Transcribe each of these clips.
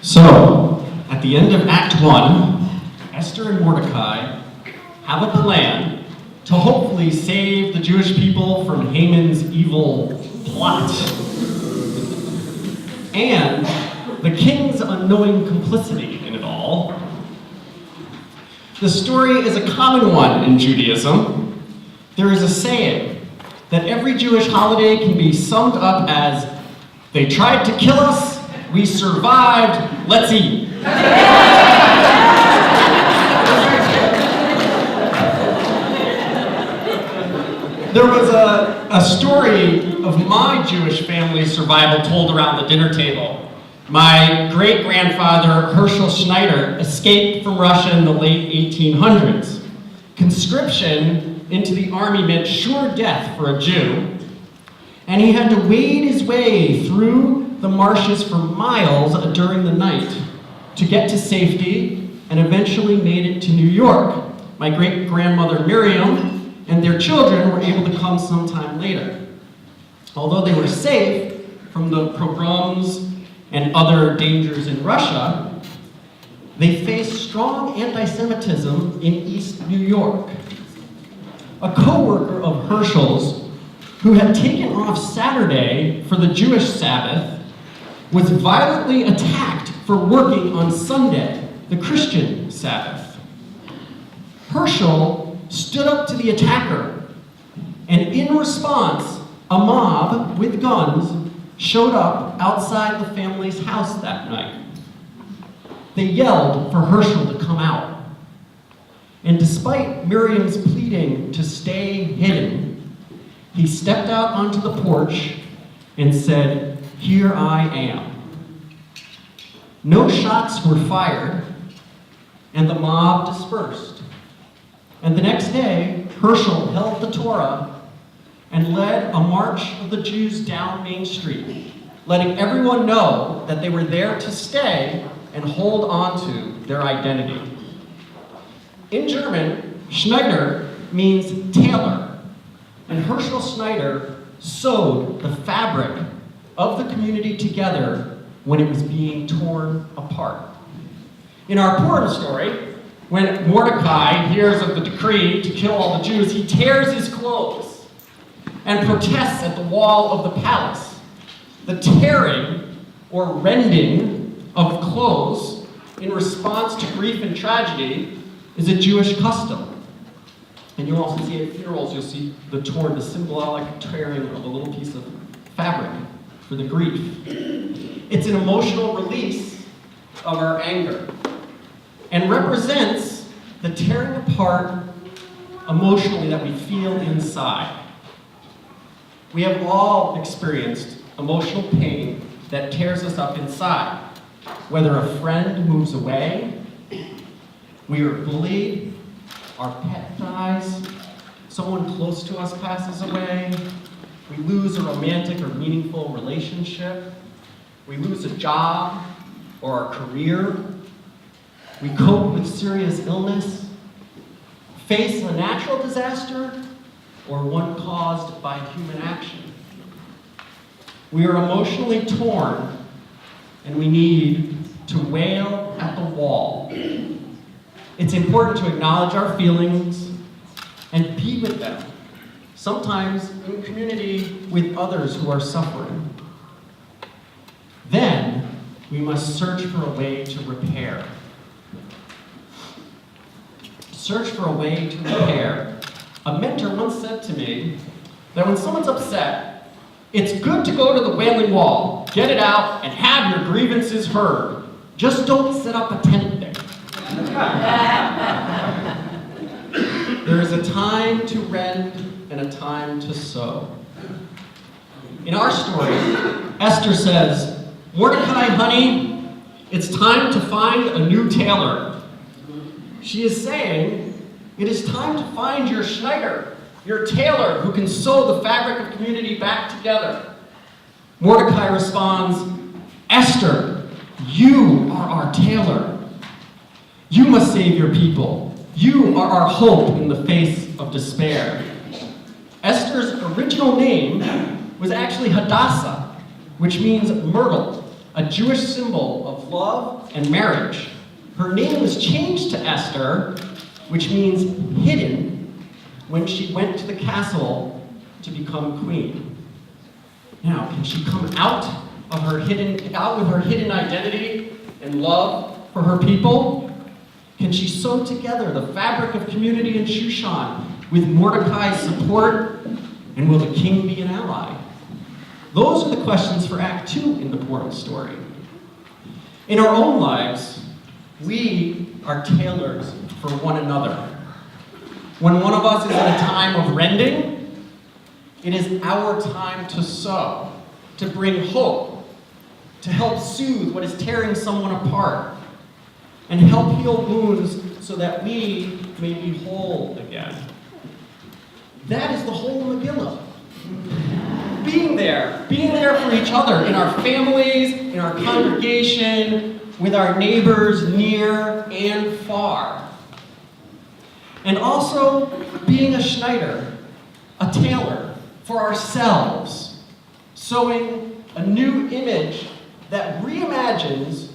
So, at the end of Act 1, Esther and Mordecai have a plan to hopefully save the Jewish people from Haman's evil plot. And the king's unknowing complicity in it all. The story is a common one in Judaism. There is a saying that every Jewish holiday can be summed up as, "They tried to kill us, we survived, let's eat." There was a story of my Jewish family's survival told around the dinner table. My great-grandfather, Herschel Schneider, escaped from Russia in the late 1800s. Conscription into the army meant sure death for a Jew, and he had to wade his way through the marshes for miles during the night to get to safety, and eventually made it to New York. My great-grandmother Miriam and their children were able to come sometime later. Although they were safe from the pogroms and other dangers in Russia, they faced strong anti-Semitism in East New York. A co-worker of Herschel's, who had taken off Saturday for the Jewish Sabbath, was violently attacked for working on Sunday, the Christian Sabbath. Herschel stood up to the attacker, and in response, a mob with guns showed up outside the family's house that night. They yelled for Herschel to come out. And despite Miriam's pleading to stay hidden, he stepped out onto the porch and said, "Here I am." No shots were fired, and the mob dispersed. And the next day, Herschel held the Torah and led a march of the Jews down Main Street, letting everyone know that they were there to stay and hold on to their identity. In German, Schneider means tailor, and Herschel Schneider sewed the fabric of the community together when it was being torn apart. In our Purim story, when Mordecai hears of the decree to kill all the Jews, he tears his clothes and protests at the wall of the palace. The tearing or rending of clothes in response to grief and tragedy is a Jewish custom. And you'll also see at funerals, you'll see the symbolic tearing of a little piece of fabric for the grief. It's an emotional release of our anger and represents the tearing apart emotionally that we feel inside. We have all experienced emotional pain that tears us up inside. Whether a friend moves away, we are bullied, our pet dies, someone close to us passes away, we lose a romantic or meaningful relationship, we lose a job or our career, we cope with serious illness, face a natural disaster, or one caused by human action. We are emotionally torn, and we need to wail at the wall. It's important to acknowledge our feelings and be with them, sometimes in community with others who are suffering. Then, we must search for a way to repair. Search for a way to repair. A mentor once said to me that when someone's upset, it's good to go to the Wailing Wall, get it out, and have your grievances heard. Just don't set up a tent there. There is a time to rend and a time to sow. In our story, Esther says, "Mordecai, honey, it's time to find a new tailor." She is saying, it is time to find your Schneider, your tailor who can sew the fabric of community back together. Mordecai responds, "Esther, you are our tailor. You must save your people. You are our hope in the face of despair." Esther's original name was actually Hadassah, which means myrtle, a Jewish symbol of love and marriage. Her name was changed to Esther, which means hidden, when she went to the castle to become queen. Now, can she come out with her hidden identity and love for her people? Can she sew together the fabric of community in Shushan with Mordecai's support? And will the king be an ally? Those are the questions for Act 2 in the Purim story. In our own lives, we are tailors for one another. When one of us is in a time of rending, it is our time to sow, to bring hope, to help soothe what is tearing someone apart, and help heal wounds so that we may be whole again. That is the whole Megillah. Being there for each other, in our families, in our congregation, with our neighbors near and far. And also being a Schneider, a tailor for ourselves, sewing a new image that reimagines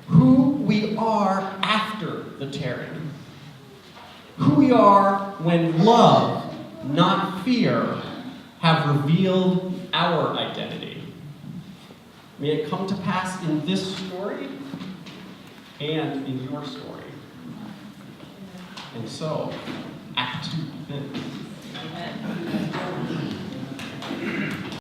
who we are after the tearing. Who we are when love, not fear, have revealed our identity. May it come to pass in this story and in your story. And so, Act 2 begins.